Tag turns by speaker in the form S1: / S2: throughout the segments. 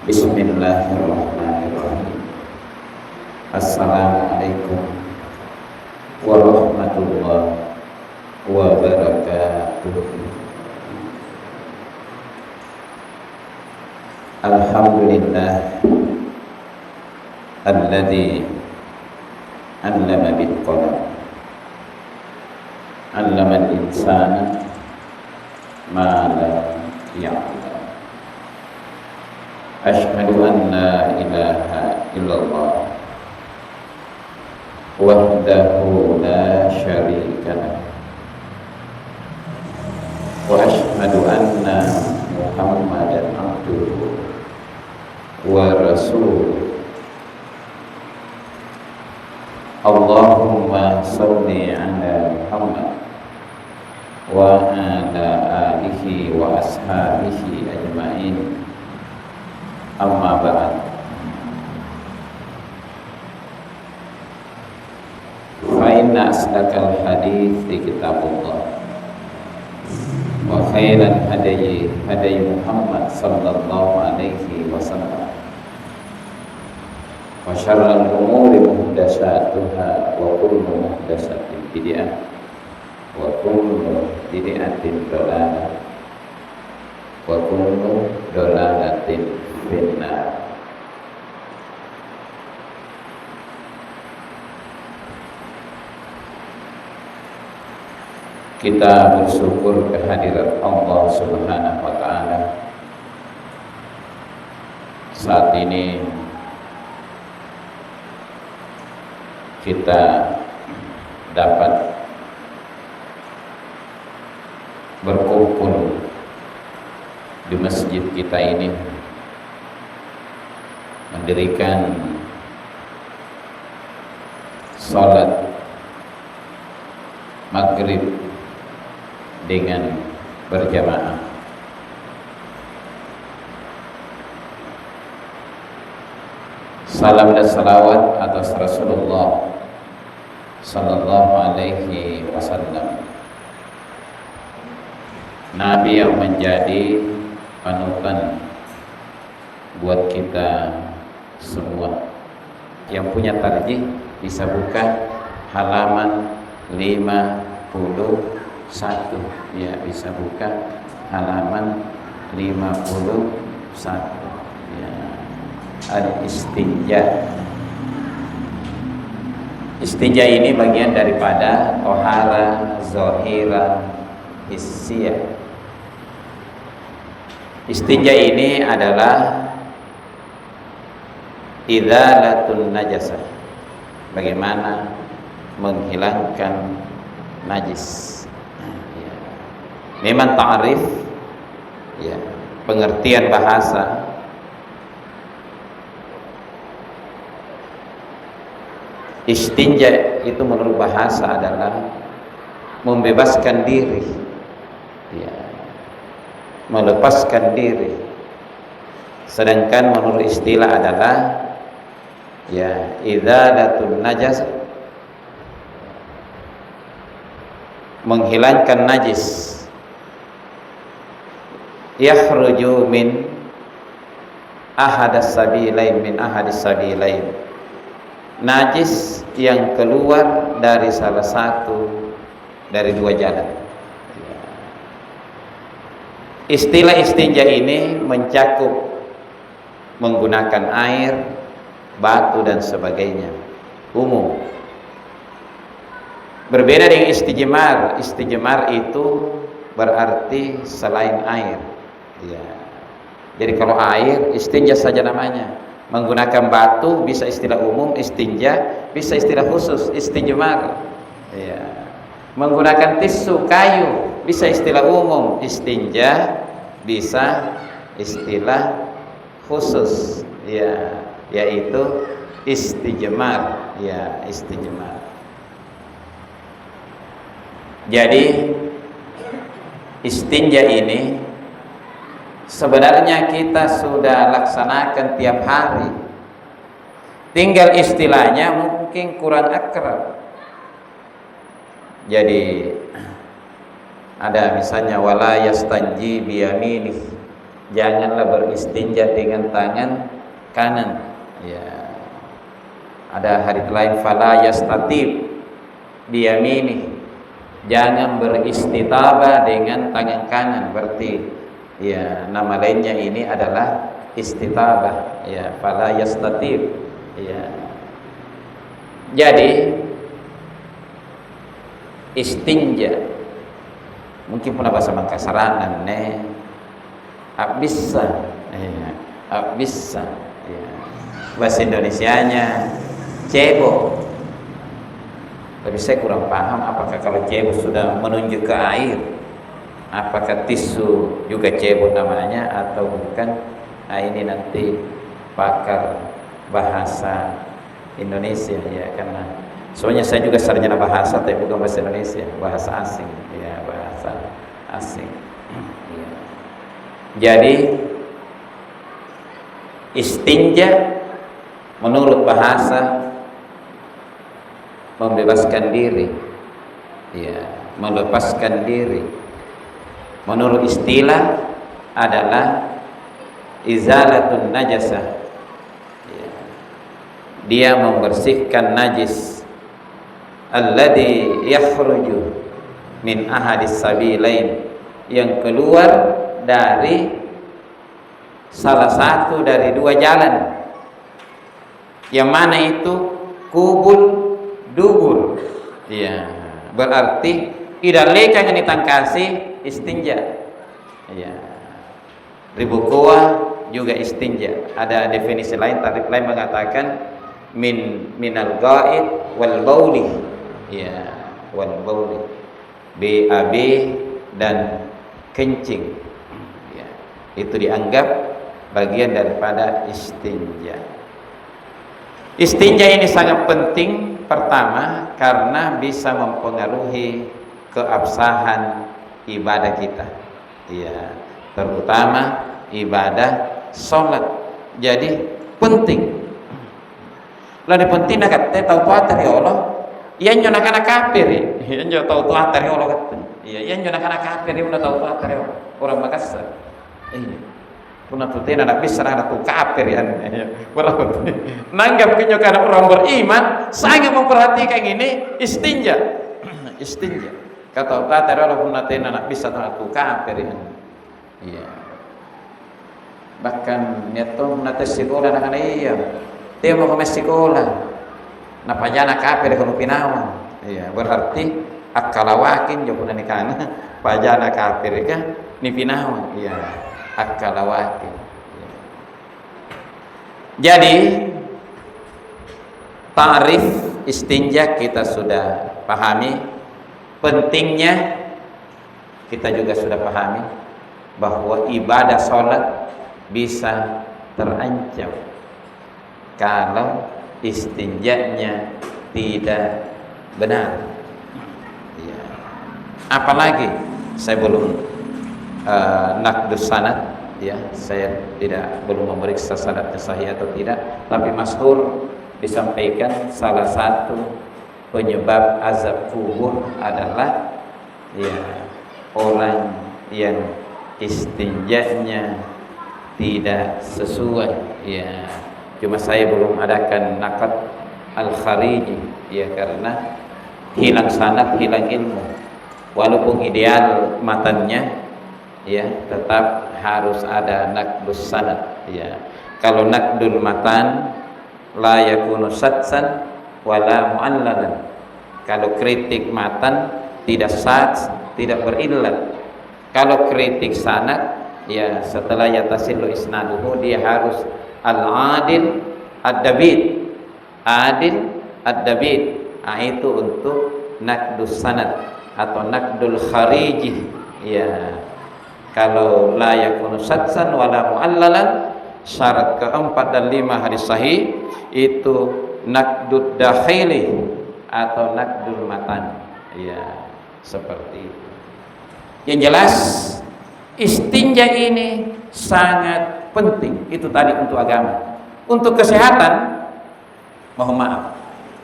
S1: Bismillahirrahmanirrahim. Assalamualaikum warahmatullahi wabarakatuh. Alhamdulillah alladzi 'allama bil qalam, 'allama al-insana ma lam ya'lam. Asyhadu an la ilaha illallah wahdahu la syarika lah, wa asyhadu anna Muhammadan abduhu wa rasuluh. Allahumma shalli ala Muhammad wa ala alihi wa ashabihi ajma'in. Amma ba'd. Fa inna asdaqal hadithi kitabullah wa khairal hadyi hadyi Muhammad sallallahu alaihi wasallam wa syarrul umuri muhdatsatuha wa kullu muhdatsatin bid'ah wa kullu bid'atin dhalalah wa kullu dhalalatin finnar. Kita bersyukur kehadirat Allah Subhanahu wa ta'ala. Saat ini kita dapat berkumpul di masjid kita ini, mendirikan salat maghrib dengan berjamaah. Salam dan salawat atas Rasulullah sallallahu alaihi wasallam, Nabi yang menjadi panutan buat kita semua. Yang punya tarjih bisa buka halaman 51, ya, bisa buka halaman 51, ya. Al-istinja. Istinja ini bagian daripada tohara zahira hissiyah. Istinja ini adalah idzalatun najasah, bagaimana menghilangkan najis. Ya. Memang ta'rif, ya, pengertian bahasa istinja itu menurut bahasa adalah membebaskan diri, ya, melepaskan diri. Sedangkan menurut istilah adalah, ya, idzalatun najas, menghilangkan najis, yakhruju min ahadis sabilain, najis yang keluar dari salah satu dari dua jalan. Istilah istinja ini mencakup menggunakan air, batu dan sebagainya, umum. Berbeda dengan istijmar. Istijmar itu berarti selain air, ya. Jadi kalau air istinja saja namanya. Menggunakan batu bisa istilah umum istinja, bisa istilah khusus istijmar, ya. Menggunakan tisu kayu bisa istilah umum istinja, bisa istilah khusus, ya, yaitu istijmar, ya, istijmar. Jadi istinja ini sebenarnya kita sudah laksanakan tiap hari, tinggal istilahnya mungkin kurang akrab. Jadi ada misalnya wala yastanji biyaminih, janganlah beristinja dengan tangan kanan. Ya. Ada hadits lain, fala yastatib biyamini, jangan beristitabah dengan tangan kanan. Berarti ya nama lainnya ini adalah istitabah. Ya, fala yastatib. Ya. Jadi istinja mungkin pernah bahasa Makassaranan abisa, abisa. Ya. Bahasa Indonesianya cebok. Tapi saya kurang paham apakah kalau cebok sudah menunjuk ke air, apakah tisu juga cebok namanya atau bukan. Nah, ini nanti pakar bahasa Indonesia ya, karena soalnya saya juga sarjana bahasa tapi bukan bahasa Indonesia, bahasa asing ya, bahasa asing ya. Jadi istinja menurut bahasa membebaskan diri ya, melepaskan diri. Menurut istilah adalah izalatun najasah. Dia membersihkan najis alladhi yakhruju min ahadis sabilain, yang keluar dari salah satu dari dua jalan. Yang mana itu? Kubul dubur. Ya, berarti idaleka yang ditangkasi istinja. Ya. Ribukoa juga istinja. Ada definisi lain, tarif lain mengatakan minal ghaid wal bauli. Ya, wal bauli. BAB dan kencing. Ya, itu dianggap bagian daripada istinja. Istinja ini sangat penting, pertama karena bisa mempengaruhi keabsahan ibadah kita. Ya, terutama ibadah sholat. Jadi penting. Lalu penting nak kata tahu tuater ya Allah. Ia nyonak anak kafir. Ia nyonak tahu tuater ya Allah kata. Ia nyonak anak kafir. Ia tahu tuater ya Allah. Orang Makassar. Puna tu tena nak bisa nak tu kafir ya. Berarti nanggap kenyokan orang beriman sangat memperhatikan ini istinja. Istinja. Kata tuater ya Allah puna tena nak bisa nak tu kafir ya. Iya. Bahkan nyeto nate sekolah nak iya. Dia mau ke sekolah. Napa jana kafir kono pinawan. Iya, berarti akalawakin jo puna nikana pajana kafir ka ni pinawan. Iya, akalawakin. Iya. Jadi ta'rif istinja kita sudah pahami, pentingnya kita juga sudah pahami bahwa ibadah sholat bisa terancam kalau istinjanya tidak benar. Ya. Apalagi saya belum naqdus sanad, ya, saya belum memeriksa sanadnya sahih atau tidak, tapi masyhur disampaikan salah satu penyebab azab kubur adalah ya orang yang istinjanya tidak sesuai. Ya, cuma saya belum adakan naqad al-khariji ya, karena hilang sanad, hilang ilmu. Walaupun ideal matannya ya, tetap harus ada naqdus sanad ya. Kalau naqdul matan la yakunu satsan wala mu'allalan. Kalau kritik matan tidak sats, tidak berillat. Kalau kritik sanad ya, setelah yatasilu isnaduhu dia harus al-adil ad-dabit, adil ad-dabit. Nah, itu untuk naqdus sanad atau naqdul khariji ya. Kalau la yakunu satsan wala mu'allalan, syarat keempat dan 5 hadis sahih itu naqdud dakhili atau naqdul matan ya, seperti itu. Yang jelas istinja ini sangat penting. Itu tadi untuk agama. Untuk kesehatan, mohon maaf,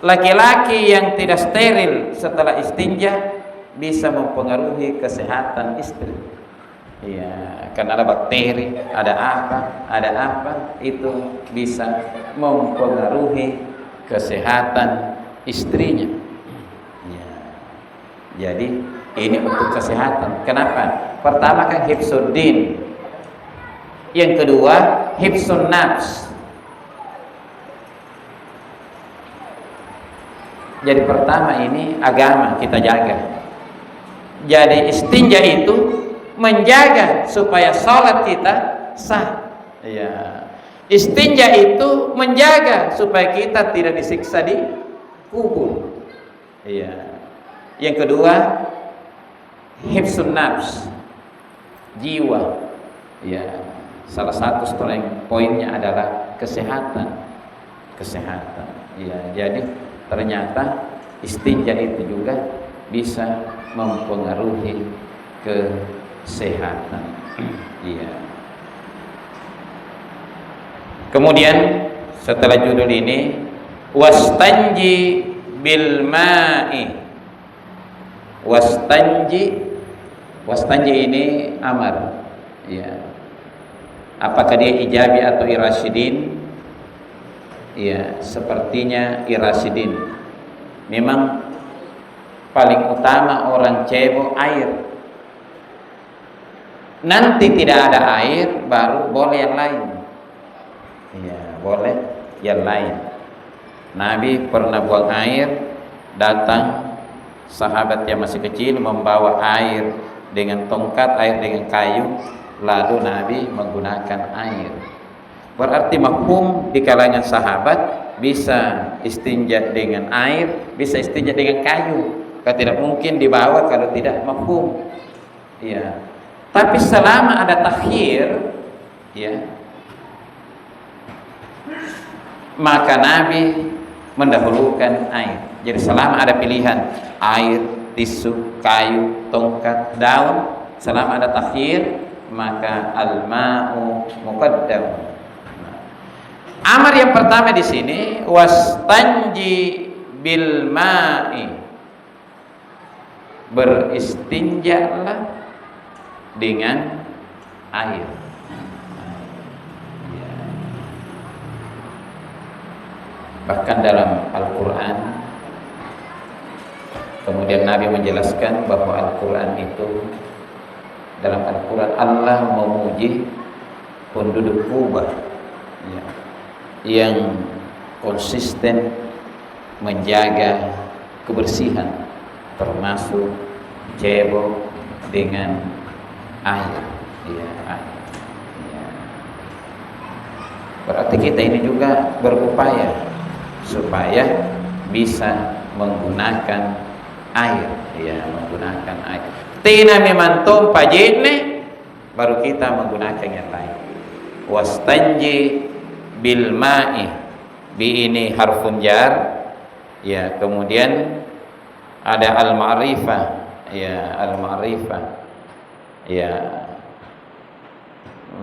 S1: laki-laki yang tidak steril setelah istinja bisa mempengaruhi kesehatan istri Ya, kan ada bakteri, ada apa, itu bisa mempengaruhi kesehatan istrinya. Ya. Jadi ini untuk kesehatan. Kenapa? Pertama kan hifzuddin, yang kedua hifzun nafs. Jadi pertama ini agama kita jaga. Jadi istinja itu menjaga supaya sholat kita sah. Ya. Istinja itu menjaga supaya kita tidak disiksa di kubur. Ya. Yang kedua, hifzun nafs, jiwa. Ya. Salah satu poinnya adalah kesehatan. Kesehatan. Ya. Jadi ternyata istinja itu juga bisa mempengaruhi kesehatan. Iya. Kemudian setelah judul ini, wastanji bil ma'i. Wastanji ini amar. Ya. Apakah dia ijabi atau irasyidin? Ya, sepertinya irasyidin. Memang paling utama orang cebok air. Nanti tidak ada air, baru boleh yang lain. Ya, boleh yang lain. Nabi pernah buang air, datang sahabat yang masih kecil membawa air dengan tongkat, air dengan kayu, lalu Nabi menggunakan air. Berarti mafhum di kalangan sahabat bisa istinja dengan air, bisa istinja dengan kayu. Kalau tidak mungkin dibawa kalau tidak mafhum. Ya. Tapi selama ada takhir, ya, maka Nabi mendahulukan air. Jadi selama ada pilihan air, tisu, kayu, tongkat, daun, selama ada takhir, maka al-ma'u muqaddam. Amar yang pertama di sini, wastanji bil ma'i, beristinjalah dengan air. Bahkan dalam Al-Quran, kemudian Nabi menjelaskan bahwa Al-Quran itu, dalam Al-Quran Allah memuji penduduk Kubah, ya, yang konsisten menjaga kebersihan, termasuk cebok dengan air. Ya, air. Ya. Berarti kita ini juga berupaya supaya bisa menggunakan air, ya, menggunakan air. Tina memantum pajene, baru kita menggunakan yang lain. Wastanji bil ma'i, bi ini harfun jar, ya, kemudian ada al-ma'rifah, ya, al-ma'rifah, ya,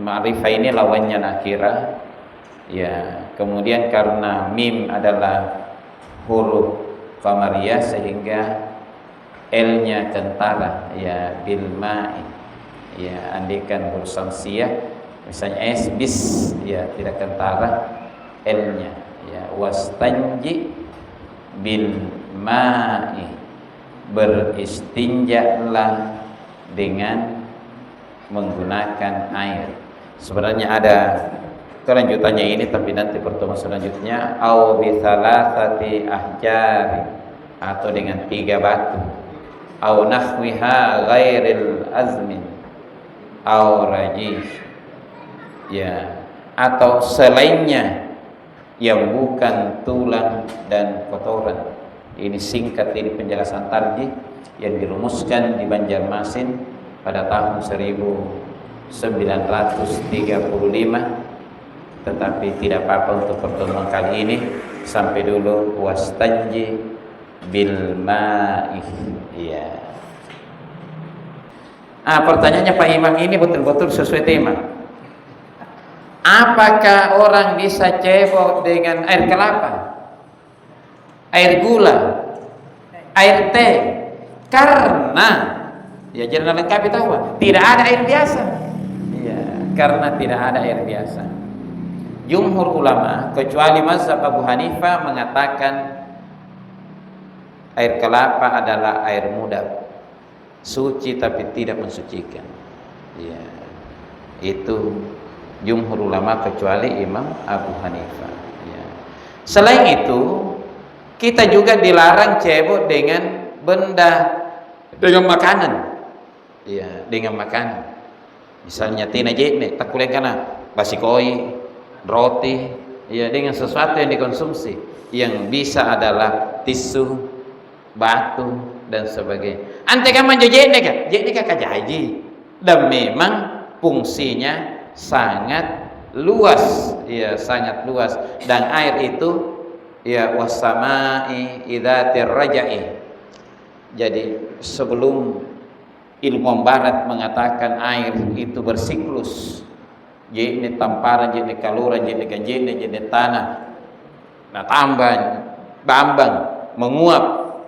S1: ma'rifah ini lawannya nakirah, ya, kemudian karena mim adalah huruf qamariyah sehingga l-nya kentara, ya, bil ma'i, ya, andikan huruf samsiyah misalnya bis, ya, tidak kentara l-nya, ya, wastanji bil ma'i, beristinjalah dengan menggunakan air. Sebenarnya ada kelanjutannya ini, tapi nanti pertemuan selanjutnya, au bi thalathati ahjari, atau dengan 3 batu, au nahwiha ghairil azmin, au rajih, ya, atau selainnya yang bukan tulang dan kotoran. Ini singkat, ini penjelasan tarjih yang dirumuskan di Banjarmasin pada tahun 1935. Tetapi tidak apa-apa untuk pertemuan kali ini, sampai dulu wastanji bil ma'i. Ya. Pertanyaannya Pak Imam ini betul-betul sesuai tema. Apakah orang bisa cebok dengan air kelapa, air gula, air teh? Karena Ya, jadi lengkap itu apa? Tidak ada air biasa. Ya, karena tidak ada air biasa. Jumhur ulama kecuali mazhab Abu Hanifah mengatakan air kelapa adalah air mudab, suci tapi tidak mensucikan. Ya, itu jumhur ulama kecuali Imam Abu Hanifah. Ya. Selain itu, kita juga dilarang cebok dengan dengan makanan. Ya, dengan makanan. Misalnya tina jene tak boleh kana basi koi, roti, ya dengan sesuatu yang dikonsumsi yang bisa adalah tisu, batu dan sebagainya. Ante kan menjejene kan? Jene kan kajaji. Dan memang fungsinya sangat luas, ya sangat luas. Dan air itu ya wasamai idzatir raja'i. Jadi sebelum ilmu barat mengatakan air itu bersiklus, jadi tamparan, jadi kaluran, jadi gajene, jadi tanah, nah tambang, bambang, menguap,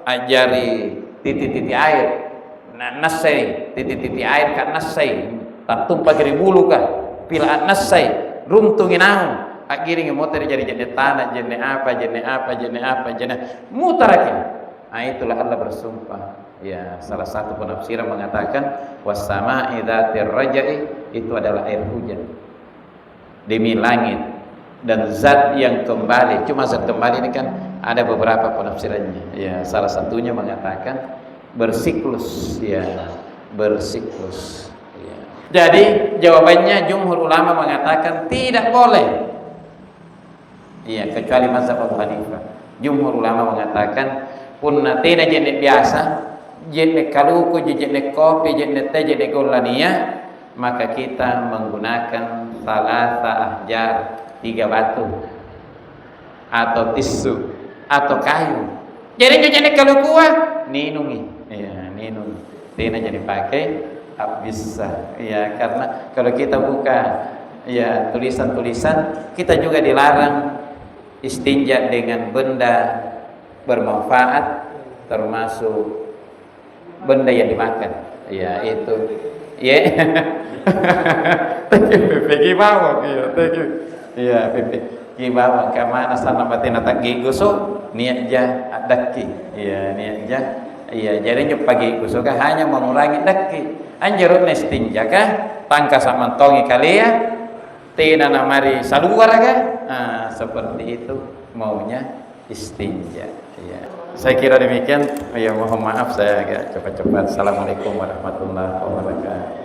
S1: ajari titik-titik air, nah nasai, titik-titik air kan nasai, tak tumpah kiri bulu kan, pilaan nasai, runtungin naung, akhirnya motor jadi tanah, jadi apa, mutarakin. Nah itulah Allah bersumpah. Ya, salah satu penafsiran mengatakan wasama'i dzatir raja'i, itu adalah air hujan demi langit dan zat yang kembali. Cuma zat kembali ini kan ada beberapa penafsirannya. Ya, salah satunya mengatakan bersiklus, ya, bersiklus. Ya. Jadi jawabannya jumhur ulama mengatakan tidak boleh. Iya, kecuali mazhab Abu Hanifah. Jumhur ulama mengatakan punna tina jenis biasa, jenis kaluku, jenis kopi, jenis teh, jenis golania, maka kita menggunakan salasa ahjar, 3 batu atau tisu atau kayu. Jadi jenis kaluku ninungi, ya ninungi. Tina jadi pakai bisa, ya karena kalau kita buka ya tulisan-tulisan, kita juga dilarang istinja dengan benda bermanfaat, termasuk benda yang dimakan, ya itu, ya. Thank you, Pipi Bawang, ya, thank you, ya Pipi Bawang. Kemana sana batin atak giguso, niat ja daki, ya niat ja, ya jadi nyoba giguso kah hanya mengurangi daki, anjurut nestinja kah, tangka sama tongi kali ya, tina namari saluar kah, nah, seperti itu maunya istinja. Ya. Saya kira demikian. Ya, mohon maaf saya agak cepat-cepat. Assalamualaikum warahmatullahi wabarakatuh.